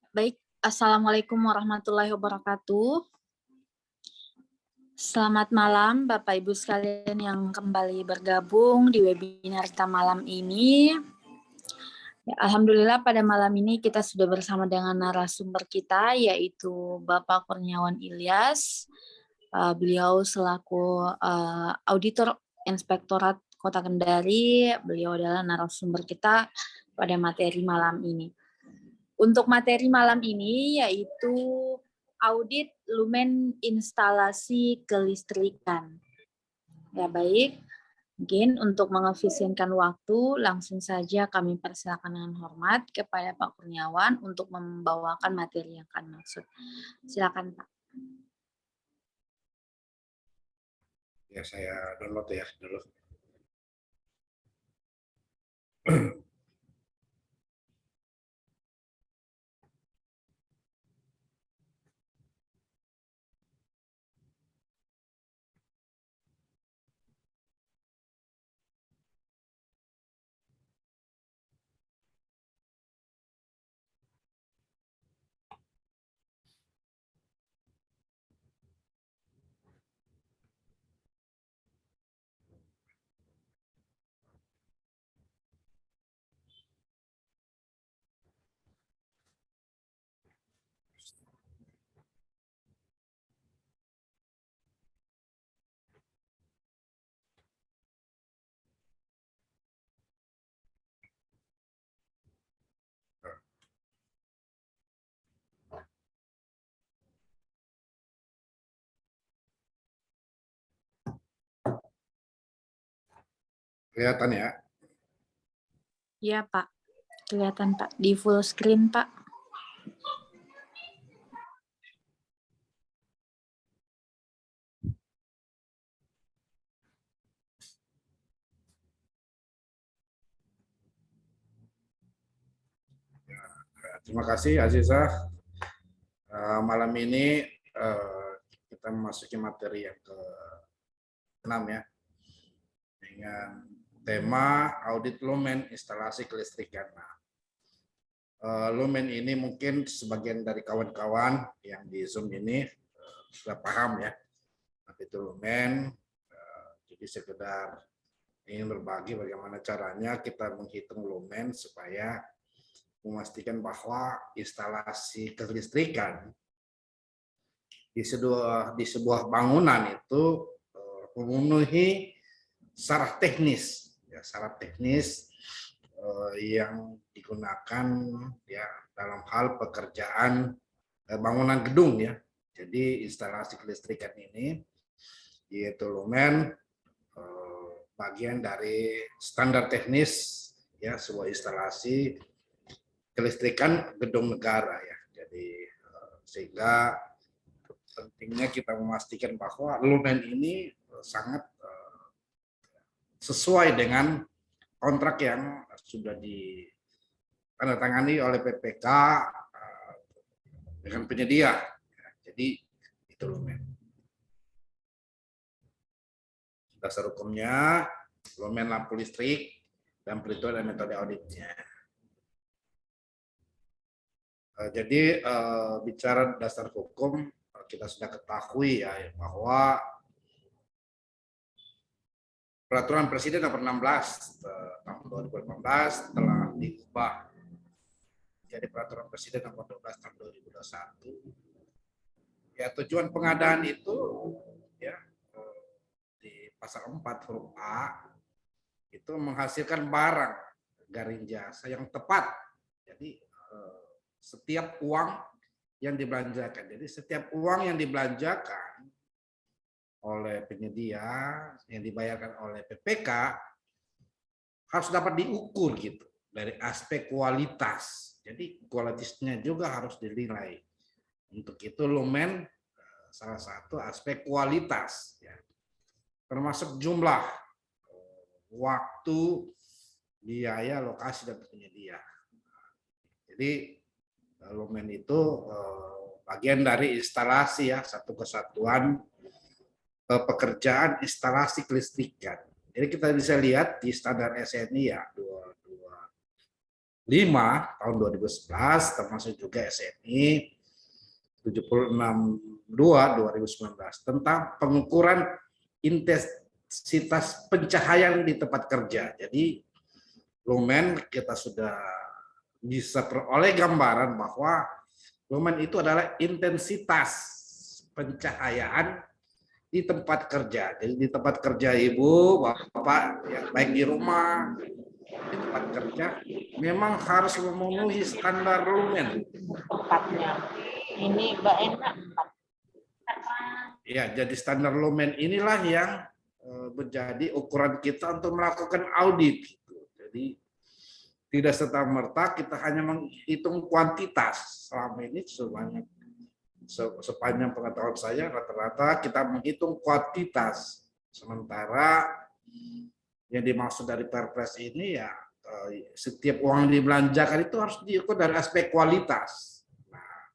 Baik, Assalamualaikum warahmatullahi wabarakatuh. Selamat malam Bapak Ibu sekalian yang kembali bergabung di webinar kita malam ini. Ya, alhamdulillah pada malam ini kita sudah bersama dengan narasumber kita yaitu Bapak Kurniawan Ilyas. Beliau selaku Auditor Inspektorat Kota Kendari, beliau adalah narasumber kita pada materi malam ini. Untuk materi malam ini yaitu audit lumen instalasi kelistrikan. Ya baik, mungkin untuk mengefisienkan waktu, langsung saja kami persilakan dengan hormat kepada Pak Kurniawan untuk membawakan materi yang akan maksud. Silakan Pak. Ya, saya download ya dulu. Kelihatan ya? Iya Pak, kelihatan Pak, di full screen Pak. Terima kasih Azizah. Malam ini kita memasuki materi yang ke-6 ya, dengan tema audit lumen instalasi kelistrikan. Lumen ini mungkin sebagian dari kawan-kawan yang di Zoom ini sudah paham ya, apa itu lumen. Jadi sekedar ingin berbagi bagaimana caranya kita menghitung lumen supaya memastikan bahwa instalasi kelistrikan di sebuah bangunan itu memenuhi syarat teknis, ya, syarat teknis yang digunakan ya dalam hal pekerjaan bangunan gedung ya. Jadi instalasi kelistrikan ini yaitu lumen bagian dari standar teknis ya sebuah instalasi kelistrikan gedung negara ya. Jadi sehingga pentingnya kita memastikan bahwa lumen ini sangat sesuai dengan kontrak yang sudah ditandatangani oleh PPK dengan penyedia. Jadi itu lumen. Dasar hukumnya lumen lampu listrik dan perhitungan dan metode auditnya. Jadi bicara dasar hukum kita sudah ketahui ya bahwa Peraturan Presiden Nomor 16 tahun 2018 telah diubah jadi Peraturan Presiden Nomor 12 tahun 2021. Ya tujuan pengadaan itu ya di pasal 4 huruf A itu menghasilkan barang garing jasa yang tepat. Jadi setiap uang yang dibelanjakan. Jadi setiap uang yang dibelanjakan oleh penyedia yang dibayarkan oleh PPK harus dapat diukur gitu dari aspek kualitas. Jadi kualitasnya juga harus dinilai. Untuk itu lumen salah satu aspek kualitas ya. Termasuk jumlah, waktu, biaya, lokasi dan penyedia. Jadi lumen itu bagian dari instalasi ya, satu kesatuan pekerjaan instalasi kelistrikan. Jadi kita bisa lihat di standar SNI ya tahun 2011, termasuk juga SNI 762 2019 tentang pengukuran intensitas pencahayaan di tempat kerja. Jadi lumen kita sudah bisa peroleh gambaran bahwa lumen itu adalah intensitas pencahayaan di tempat kerja. Jadi di tempat kerja ibu, bapak, ya, baik di rumah, di tempat kerja, memang harus memenuhi standar lumen. Tempatnya. Ini Mbak enak. Ya, jadi standar lumen inilah yang menjadi ukuran kita untuk melakukan audit. Jadi tidak serta-merta kita hanya menghitung kuantitas. Selama ini sepanjang pengetahuan saya rata-rata kita menghitung kuantitas. Sementara yang dimaksud dari Perpres ini ya setiap uang yang dibelanjakan itu harus diukur dari aspek kualitas. Nah,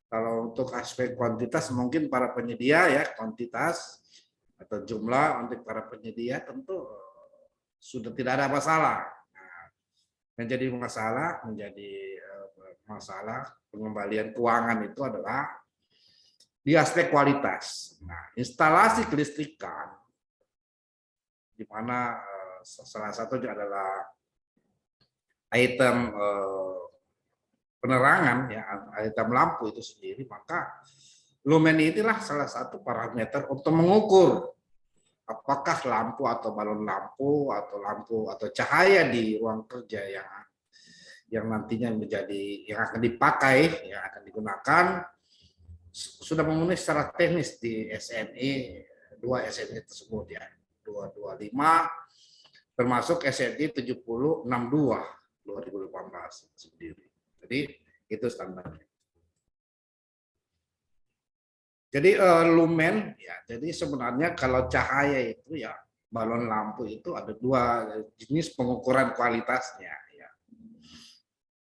kalau untuk aspek kuantitas mungkin para penyedia ya kuantitas atau jumlah untuk para penyedia tentu sudah tidak ada masalah. Menjadi masalah pengembalian keuangan itu adalah di aspek kualitas. Nah, instalasi kelistrikan di mana salah satunya adalah item penerangan ya, item lampu itu sendiri, maka lumen inilah salah satu parameter untuk mengukur apakah lampu atau balon lampu atau lampu atau cahaya di ruang kerja yang nantinya yang akan dipakai, yang akan digunakan sudah memenuhi secara teknis di SNI 2 SNI tersebut ya 225 termasuk SNI 7062 2018 sendiri. Jadi itu standarnya. Jadi lumen ya, jadi sebenarnya kalau cahaya itu ya balon lampu itu ada dua jenis pengukuran kualitasnya ya.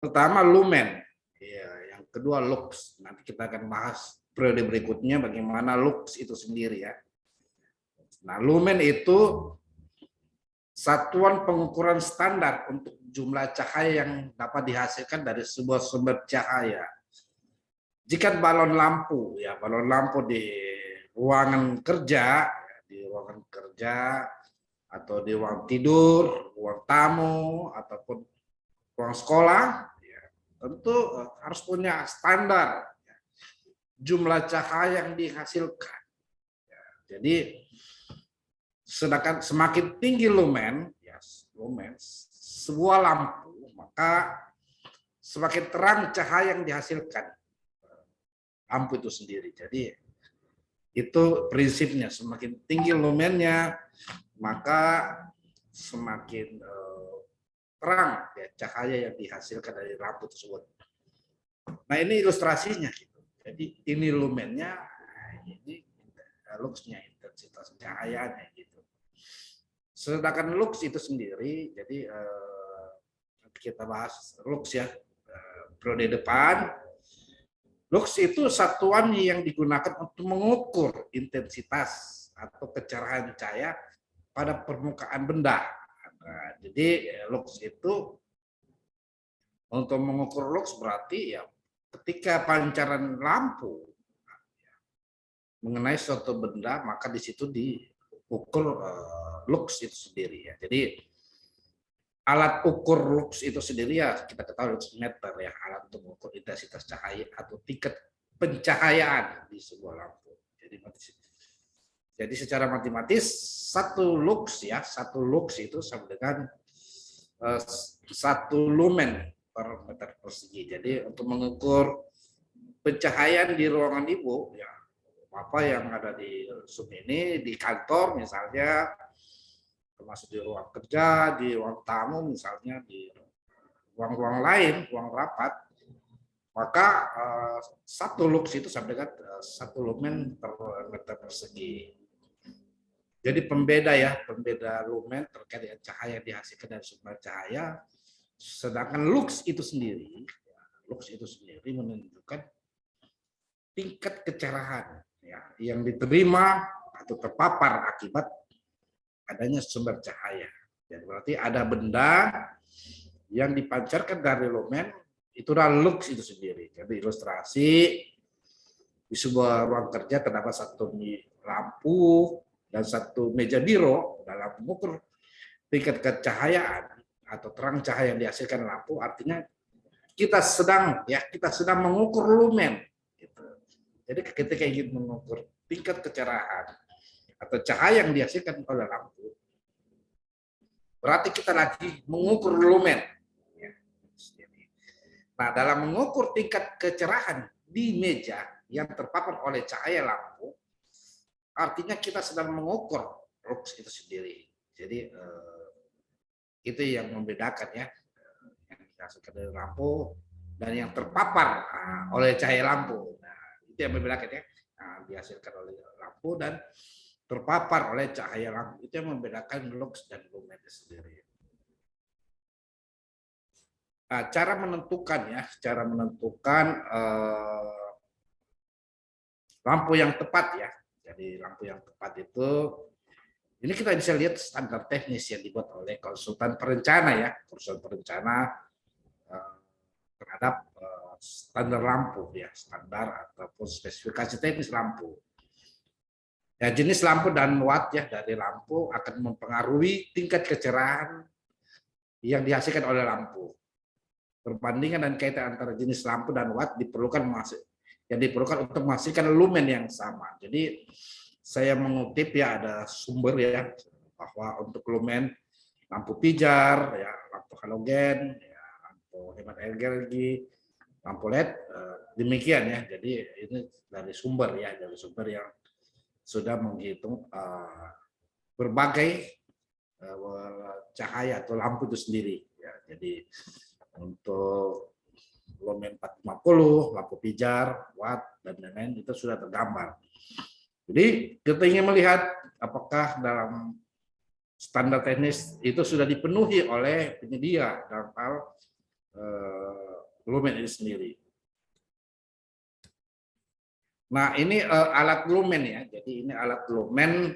Pertama lumen, ya, yang kedua lux. Nanti kita akan bahas periode berikutnya bagaimana lux itu sendiri ya. Nah, lumen itu satuan pengukuran standar untuk jumlah cahaya yang dapat dihasilkan dari sebuah sumber cahaya. Jika balon lampu di ruangan kerja, atau di ruang tidur, ruang tamu, ataupun ruang sekolah, ya, tentu harus punya standar jumlah cahaya yang dihasilkan. Ya, jadi, sedangkan semakin tinggi lumen, sebuah lampu, maka semakin terang cahaya yang dihasilkan lampu itu sendiri. Jadi itu prinsipnya, semakin tinggi lumennya maka semakin terang ya cahaya yang dihasilkan dari lampu tersebut. Nah ini ilustrasinya gitu. Jadi ini lumennya, ini luxnya, intensitas cahayanya gitu. Sedangkan lux itu sendiri, jadi kita bahas lux ya periode depan. Lux itu satuan yang digunakan untuk mengukur intensitas atau kecerahan cahaya pada permukaan benda. Nah, jadi lux itu untuk mengukur lux berarti ya ketika pancaran lampu mengenai suatu benda maka di situ diukur lux itu sendiri ya. Jadi alat ukur lux itu sendiri ya kita ketahui luxmeter ya, alat untuk mengukur intensitas cahaya atau tingkat pencahayaan di sebuah lampu. Jadi secara matematis satu lux itu sama dengan 1 lumen per meter persegi. Jadi untuk mengukur pencahayaan di ruangan ibu ya apa yang ada di Zoom ini di kantor misalnya, termasuk di ruang kerja, di ruang tamu misalnya, di ruang-ruang lain, ruang rapat, maka 1 lux itu sama dengan 1 lumen per meter persegi. Jadi pembeda lumen terkait dengan cahaya yang dihasilkan dari sumber cahaya, sedangkan lux itu sendiri menunjukkan tingkat kecerahan ya, yang diterima atau terpapar akibat adanya sumber cahaya. Jadi berarti ada benda yang dipancarkan dari lumen itulah lux itu sendiri. Jadi ilustrasi di sebuah ruang kerja terdapat satu lampu dan satu meja biro dalam mengukur tingkat kecahayaan atau terang cahaya yang dihasilkan lampu, artinya kita sedang mengukur lumen. Gitu. Jadi ketika ingin mengukur tingkat kecerahan atau cahaya yang dihasilkan oleh lampu, berarti kita lagi mengukur lumen. Nah, dalam mengukur tingkat kecerahan di meja yang terpapar oleh cahaya lampu, artinya kita sedang mengukur lux itu sendiri. Jadi itu yang membedakan ya, yang dihasilkan dari lampu dan yang terpapar oleh cahaya lampu. Nah, itu yang membedakan ya, dihasilkan oleh lampu dan terpapar oleh cahaya lampu. Itu yang membedakan lux dan lumen itu sendiri. Nah, cara menentukan lampu yang tepat ya. Jadi lampu yang tepat itu, ini kita bisa lihat standar teknis yang dibuat oleh konsultan perencana ya, konsultan perencana terhadap standar lampu ya, standar ataupun spesifikasi teknis lampu. Ya, jenis lampu dan watt ya dari lampu akan mempengaruhi tingkat kecerahan yang dihasilkan oleh lampu. Perbandingan dan kaitan antara jenis lampu dan watt diperlukan untuk menghasilkan lumen yang sama. Jadi saya mengutip ya, ada sumber ya, bahwa untuk lumen lampu pijar ya, lampu halogen ya, lampu hemat energi, lampu LED demikian ya. Jadi ini dari sumber yang sudah menghitung berbagai cahaya atau lampu itu sendiri ya. Jadi untuk lumen 450, lampu pijar, watt, dan lain-lain itu sudah tergambar. Jadi kita ingin melihat apakah dalam standar teknis itu sudah dipenuhi oleh penyedia dalam hal lumen ini sendiri. Nah, ini alat lumen ya. Jadi ini alat lumen.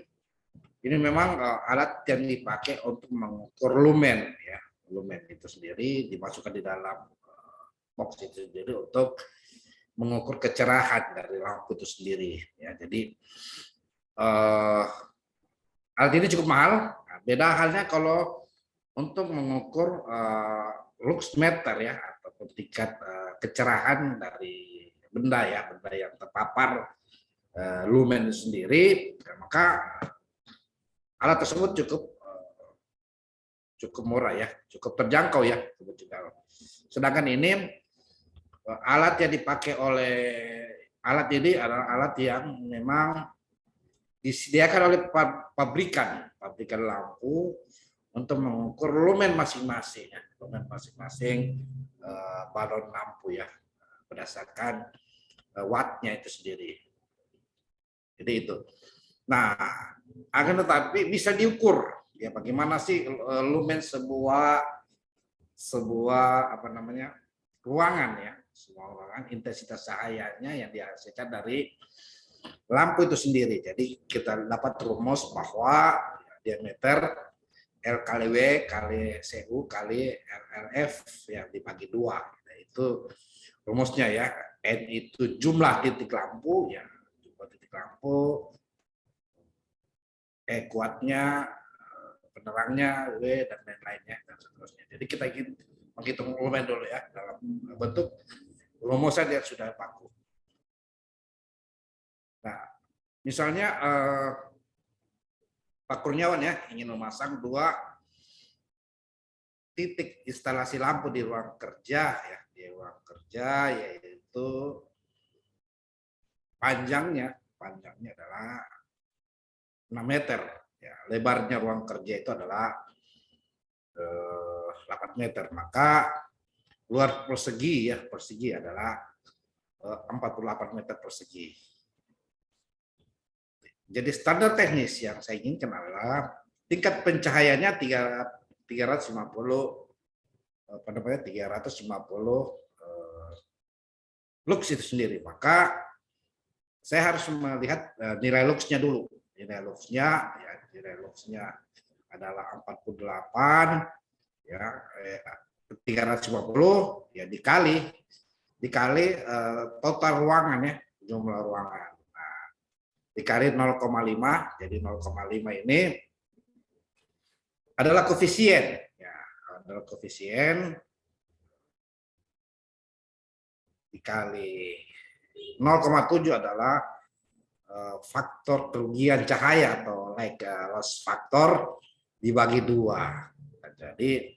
Ini memang alat yang dipakai untuk mengukur lumen ya. Lumen itu sendiri dimasukkan di dalam box itu sendiri untuk mengukur kecerahan dari lampu itu sendiri ya. Jadi alat ini cukup mahal. Nah, beda halnya kalau untuk mengukur lux meter ya, atau tingkat kecerahan dari benda yang terpapar lumen itu sendiri, maka alat tersebut cukup murah ya, cukup terjangkau ya. Sedangkan ini alat yang dipakai alat ini adalah alat yang memang disediakan oleh pabrikan lampu untuk mengukur lumen masing-masing balon lampu ya, berdasarkan wattnya itu sendiri. Jadi itu. Nah, akan tetapi bisa diukur ya, bagaimana sih lumen sebuah ruangan ya, intensitas cahayanya yang dihasilkan dari lampu itu sendiri. Jadi kita dapat rumus bahwa diameter L kali W kali CU kali LF yang dibagi 2. Nah, itu rumusnya ya. N itu jumlah titik lampu ya, kuatnya, penerangnya, W dan lain-lainnya dan seterusnya. Jadi kita ingin menghitung lumen dulu ya dalam bentuk rumusan yang sudah baku. Nah, misalnya Pak Kurniawan ya ingin memasang 2 titik instalasi lampu di ruang kerja ya, yaitu panjangnya adalah 6 meter ya, lebarnya ruang kerja itu adalah 8 meter, maka luar persegi adalah 48 meter persegi. Jadi standar teknis yang saya inginkan adalah tingkat pencahayaannya 350 lux itu sendiri. Maka saya harus melihat nilai luxnya dulu. Nilai luxnya adalah 48 ya, 350 ya dikali total ruangan ya, jumlah ruangan. Nah, dikali 0,5, jadi 0,5 ini adalah koefisien ya, adalah koefisien dikali 0,7 adalah faktor kerugian cahaya atau light loss factor dibagi 2. Jadi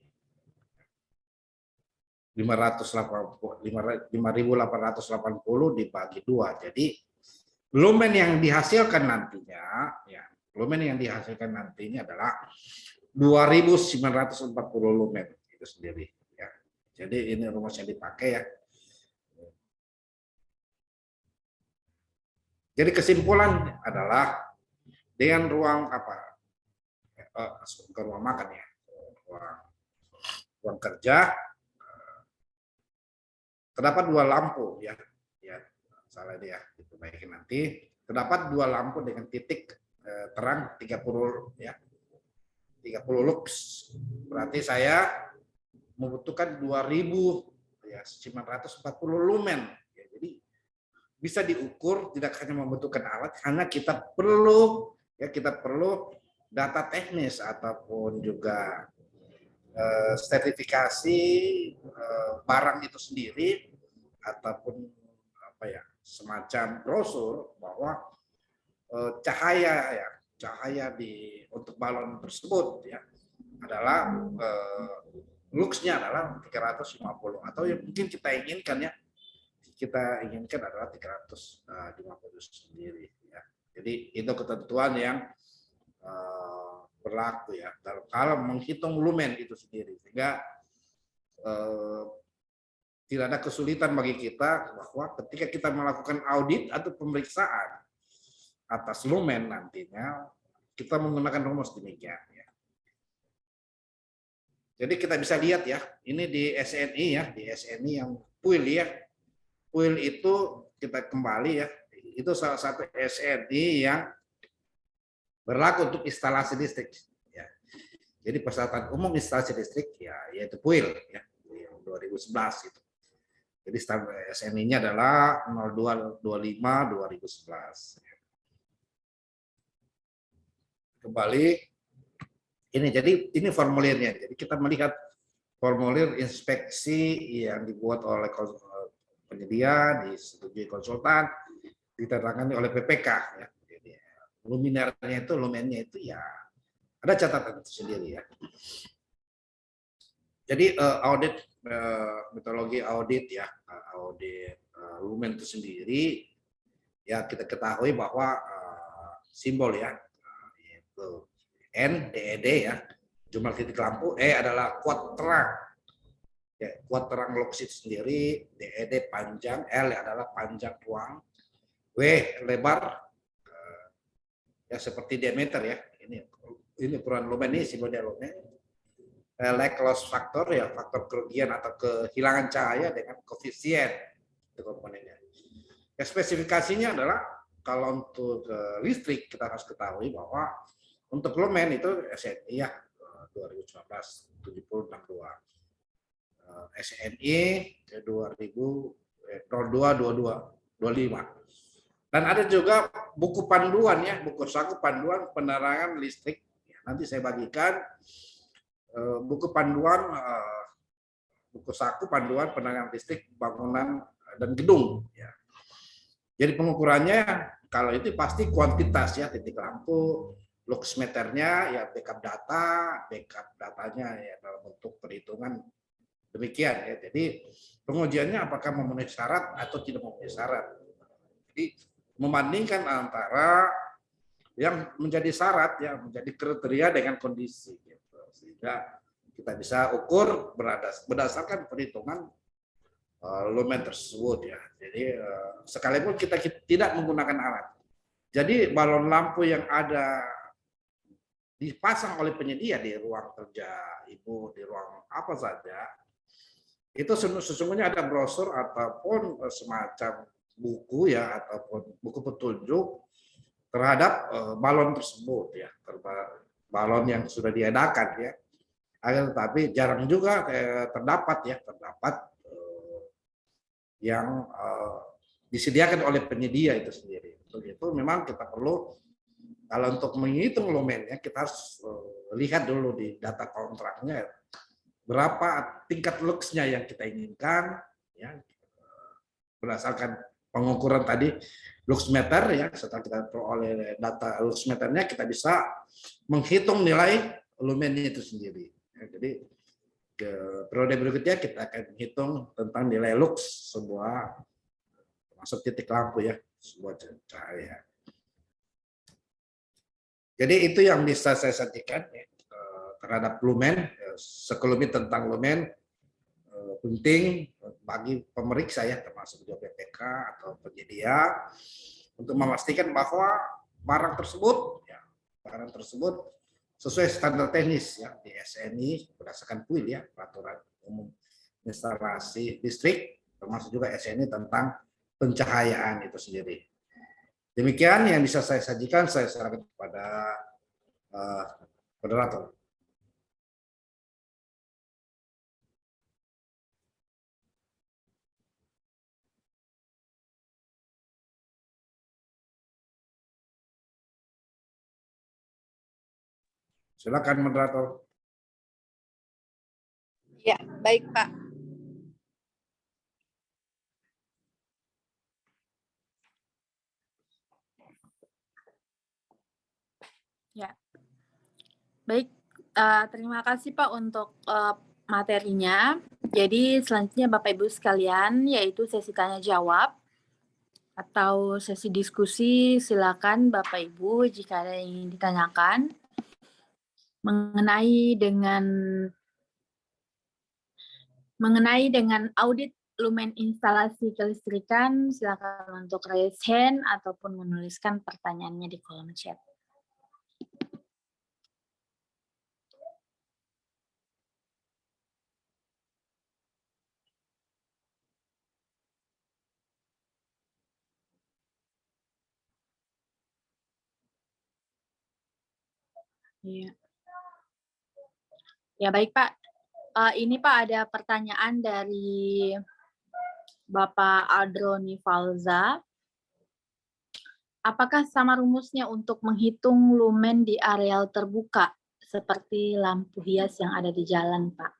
5.880 dibagi 2. Jadi lumen yang dihasilkan nantinya ya, lumen yang dihasilkan nantinya adalah 2.940 lumen itu sendiri ya. Jadi ini rumus yang dipakai ya. Jadi kesimpulan adalah dengan ruang ke ruang makan ya, ruang kerja terdapat 2 lampu ya, salah dia diperbaiki nanti. Terdapat 2 lampu dengan titik terang 30 ya, 30 lux. Berarti saya membutuhkan 2.940 lumen. Ya, jadi bisa diukur, tidak hanya membutuhkan alat, karena kita perlu data teknis ataupun juga sertifikasi barang itu sendiri ataupun semacam brosur bahwa cahaya untuk balon tersebut ya adalah luxnya adalah 350 atau yang mungkin kita inginkan adalah 350 sendiri ya. Jadi itu ketentuan yang berlaku ya kalau menghitung lumen itu sendiri, sehingga tidak ada kesulitan bagi kita bahwa ketika kita melakukan audit atau pemeriksaan atas lumen nantinya kita menggunakan rumus demikian ya. Jadi kita bisa lihat ya, ini di SNI ya, di SNI yang PUIL ya. PUIL itu kita kembali ya, itu salah satu SNI yang berlaku untuk instalasi listrik ya. Jadi persyaratan umum instalasi listrik ya yaitu PUIL ya, yang 2011 itu. Jadi standar SNI-nya adalah 0225/2011. Kembali ini, jadi ini formulirnya. Jadi kita melihat formulir inspeksi yang dibuat oleh penyedia, disetujui konsultan, diterangkan oleh PPK ya. Jadi luminarnya itu, lumennya itu ya ada catatan itu sendiri ya. Jadi audit metodologi audit ya, audit lumen itu sendiri ya, kita ketahui bahwa simbol ya, yaitu N, DED ya, jumlah titik lampu, E adalah kuat terang ya, kuat terang loksit sendiri, DED panjang, L adalah panjang ruang, W lebar ya seperti diameter ya, ini ukuran lumen, ini simbolnya lumen. Light loss factor ya, faktor kerugian atau kehilangan cahaya dengan koefisien itu komponennya. Ya, spesifikasinya adalah kalau untuk listrik kita harus ketahui bahwa untuk lumen itu SNI ya 2019 7062, SNI 2002-22-25. Dan ada juga buku panduan ya, buku saku panduan penerangan listrik. Nanti saya bagikan buku panduan, buku saku panduan penerangan listrik bangunan dan gedung ya. Jadi pengukurannya kalau itu pasti kuantitas ya, titik lampu, lux meternya ya, backup datanya ya dalam bentuk perhitungan demikian ya. Jadi pengujiannya apakah memenuhi syarat atau tidak memenuhi syarat. Jadi membandingkan antara yang menjadi syarat ya, menjadi kriteria dengan kondisi gitu. Sehingga kita bisa ukur berdasarkan perhitungan lumen tersebut ya. Jadi sekalipun kita tidak menggunakan alat. Jadi balon lampu yang ada dipasang oleh penyedia di ruang kerja ibu, di ruang apa saja, itu sesungguhnya ada brosur ataupun semacam buku ya, ataupun buku petunjuk terhadap balon tersebut ya, balon yang sudah diadakan ya. Akan tetapi jarang juga terdapat yang disediakan oleh penyedia itu sendiri. Untuk itu memang kita perlu, kalau untuk menghitung lumennya, kita harus lihat dulu di data kontraknya berapa tingkat luxnya yang kita inginkan, ya, berdasarkan pengukuran tadi luxmeter, ya. Setelah kita peroleh data luxmeternya, kita bisa menghitung nilai lumennya itu sendiri. Ya, jadi ke periode berikutnya kita akan hitung tentang nilai lux sebuah, masuk titik lampu, ya, sebuah cahaya. Jadi itu yang bisa saya sampaikan, ya, terhadap lumen. Sekelumit tentang lumen penting bagi pemeriksa, ya, termasuk juga BPK atau penyedia, untuk memastikan bahwa barang tersebut sesuai standar teknis, ya, di SNI berdasarkan PUIL, ya, Peraturan Umum Instalasi Listrik, termasuk juga SNI tentang pencahayaan itu sendiri. Demikian yang bisa saya sajikan, saya serahkan kepada moderator. Silakan moderator. Ya, baik Pak. Ya, baik. Terima kasih Pak untuk materinya. Jadi selanjutnya Bapak Ibu sekalian, yaitu sesi tanya jawab atau sesi diskusi. Silakan Bapak Ibu jika ada yang ingin ditanyakan mengenai dengan audit lumen instalasi kelistrikan. Silakan untuk raise hand ataupun menuliskan pertanyaannya di kolom chat. Iya. Ya baik Pak. Ini Pak ada pertanyaan dari Bapak Adroni Falza. Apakah sama rumusnya untuk menghitung lumen di areal terbuka seperti lampu hias yang ada di jalan, Pak?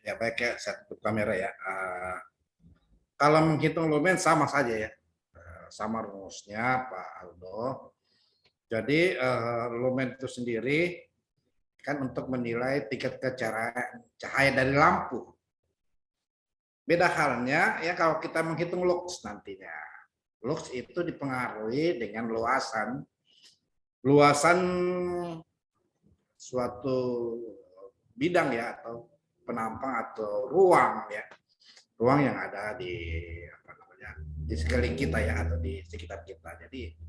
Ya baik, ya, saya tutup kamera, ya. Kalau menghitung lumen sama saja, ya, sama rumusnya Pak Aldo. Jadi lumen itu sendiri kan untuk menilai tingkat kecerahan cahaya dari lampu. Beda halnya, ya, kalau kita menghitung lux nantinya. Lux itu dipengaruhi dengan luasan suatu bidang, ya, atau penampang atau ruang, ya, ruang yang ada di di sekeliling kita, ya, atau di sekitar kita. Jadi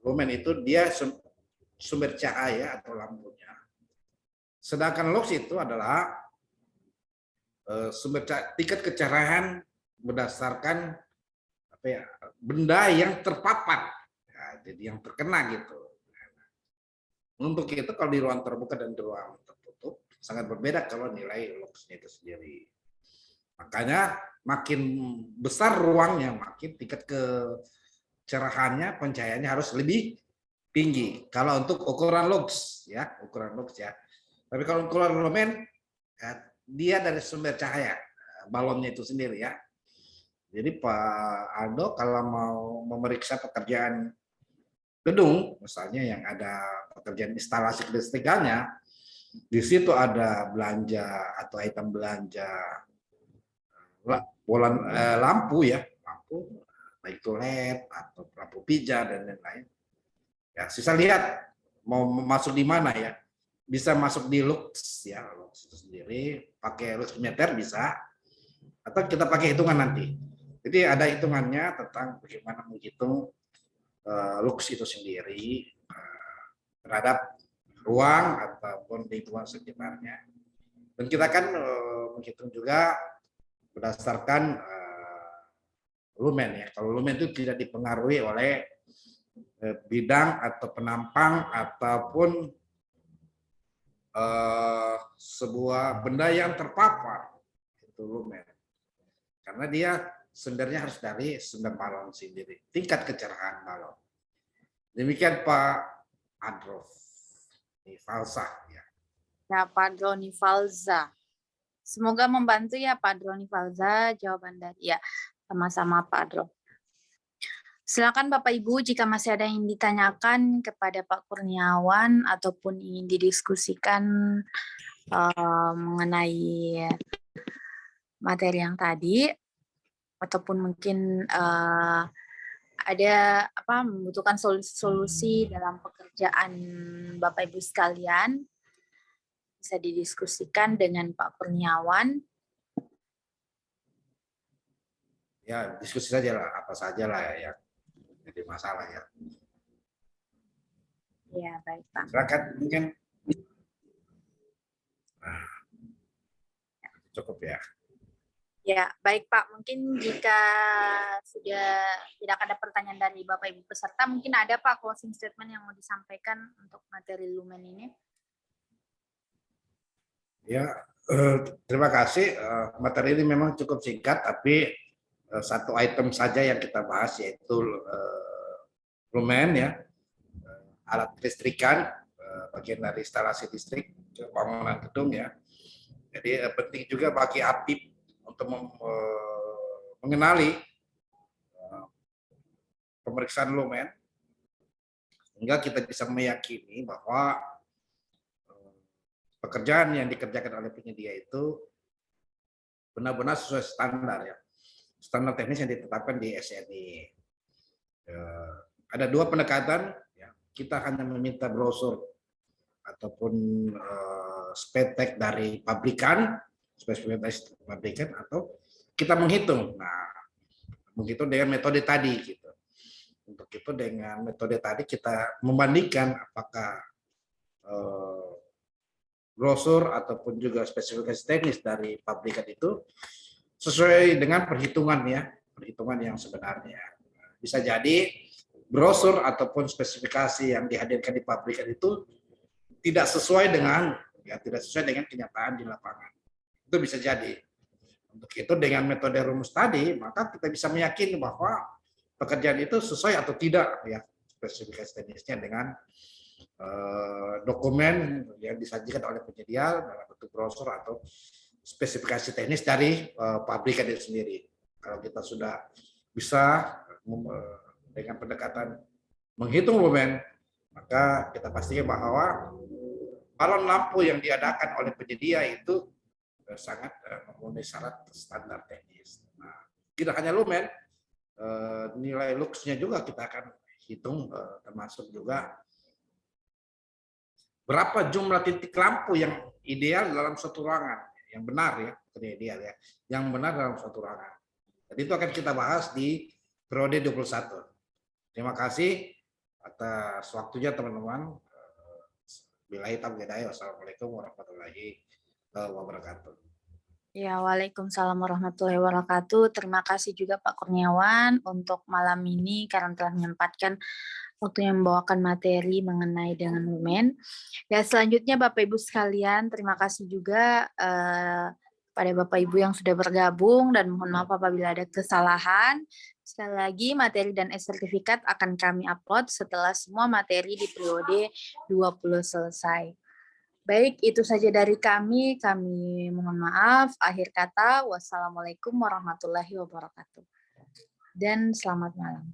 lumen itu dia sumber cahaya atau lampunya. Sedangkan lux itu adalah sumber tingkat kecerahan berdasarkan benda yang terpapar, ya, jadi yang terkena gitu. Untuk itu kalau di ruang terbuka dan di ruang tertutup sangat berbeda kalau nilai luxnya itu sendiri. Makanya makin besar ruangnya, makin tingkat kecerahannya, pencahayaannya harus lebih tinggi. Kalau untuk ukuran lux, ya, Tapi kalau ukuran lumen, ya, dia dari sumber cahaya, balonnya itu sendiri, ya. Jadi Pak Aldo kalau mau memeriksa pekerjaan gedung, misalnya yang ada pekerjaan instalasi kelistrikannya, di situ ada belanja atau item belanja lampu, ya, lampu baik itu LED atau lampu pijar dan lain-lain. Ya, sisa lihat mau masuk di mana, ya. Bisa masuk di lux, ya, lux itu sendiri, pakai luxmeter bisa, atau kita pakai hitungan nanti. Jadi ada hitungannya tentang bagaimana menghitung lux itu sendiri terhadap ruang ataupun lingkungan sekitarnya. Dan kita kan menghitung juga berdasarkan lumen, ya. Kalau lumen itu tidak dipengaruhi oleh bidang atau penampang ataupun sebuah benda yang terpapar itu lumen. Karena dia sendernya harus dari sender balon sendiri, tingkat kecerahan balon. Demikian Pak Adrof Falsa ya. Ya, Pak Droni Falza. Semoga membantu ya Pak Droni Falza jawaban dari ya. Sama-sama Pak Adro. Silakan Bapak Ibu jika masih ada yang ditanyakan kepada Pak Kurniawan ataupun ingin didiskusikan mengenai materi yang tadi ataupun mungkin ada membutuhkan solusi dalam pekerjaan Bapak Ibu sekalian, bisa didiskusikan dengan Pak Kurniawan. Ya, diskusi saja lah, apa saja lah ya yang jadi masalah ya. Ya, baik Pak. Silakan mungkin. Nah, cukup ya. Ya, baik Pak. Mungkin jika sudah tidak ada pertanyaan dari Bapak Ibu peserta, mungkin ada Pak closing statement yang mau disampaikan untuk materi lumen ini. Ya, terima kasih. Materi ini memang cukup singkat, tapi satu item saja yang kita bahas yaitu lumen ya, alat listrikan, bagian dari instalasi listrik, bangunan gedung ya. Jadi penting juga bagi APIP untuk mengenali pemeriksaan lumen, sehingga kita bisa meyakini bahwa pekerjaan yang dikerjakan oleh penyedia itu benar-benar sesuai standar ya, standar teknis yang ditetapkan di SNI. Ada dua pendekatan, ya. Kita hanya meminta brosur ataupun spek dari pabrikan, spesifikasi pabrikan, atau kita menghitung. Nah, menghitung dengan metode tadi gitu. Untuk itu dengan metode tadi kita membandingkan apakah brosur ataupun juga spesifikasi teknis dari pabrikan itu sesuai dengan perhitungan ya, perhitungan yang sebenarnya. Bisa jadi brosur ataupun spesifikasi yang dihadirkan di pabrikan itu tidak sesuai dengan kenyataan di lapangan. Itu bisa jadi. Untuk itu dengan metode rumus tadi, maka kita bisa meyakini bahwa pekerjaan itu sesuai atau tidak ya spesifikasi teknisnya dengan dokumen yang disajikan oleh penyedia dalam bentuk brosur atau spesifikasi teknis dari pabrikan itu sendiri. Kalau kita sudah bisa dengan pendekatan menghitung lumen, maka kita pastikan bahwa balon lampu yang diadakan oleh penyedia itu sangat memenuhi syarat standar teknis. Nah, tidak hanya lumen, nilai luxnya juga kita akan hitung, termasuk juga berapa jumlah titik lampu yang ideal dalam suatu ruangan, yang benar ya, bukan ideal ya, yang benar dalam suatu ruangan. Jadi itu akan kita bahas di periode 21. Terima kasih atas waktunya teman-teman. Billahi taufiq hidayah. Wassalamualaikum warahmatullahi wabarakatuh. Ya, waalaikumsalam warahmatullahi wabarakatuh. Terima kasih juga Pak Kurniawan untuk malam ini karena telah menyempatkan waktu yang membawakan materi mengenai dengan lumen. Ya, selanjutnya Bapak Ibu sekalian, terima kasih juga pada Bapak Ibu yang sudah bergabung dan mohon maaf apabila ada kesalahan. Sekali lagi materi dan e-sertifikat akan kami upload setelah semua materi di periode 20 selesai. Baik, itu saja dari kami. Kami mohon maaf. Akhir kata, wassalamualaikum warahmatullahi wabarakatuh. Dan selamat malam.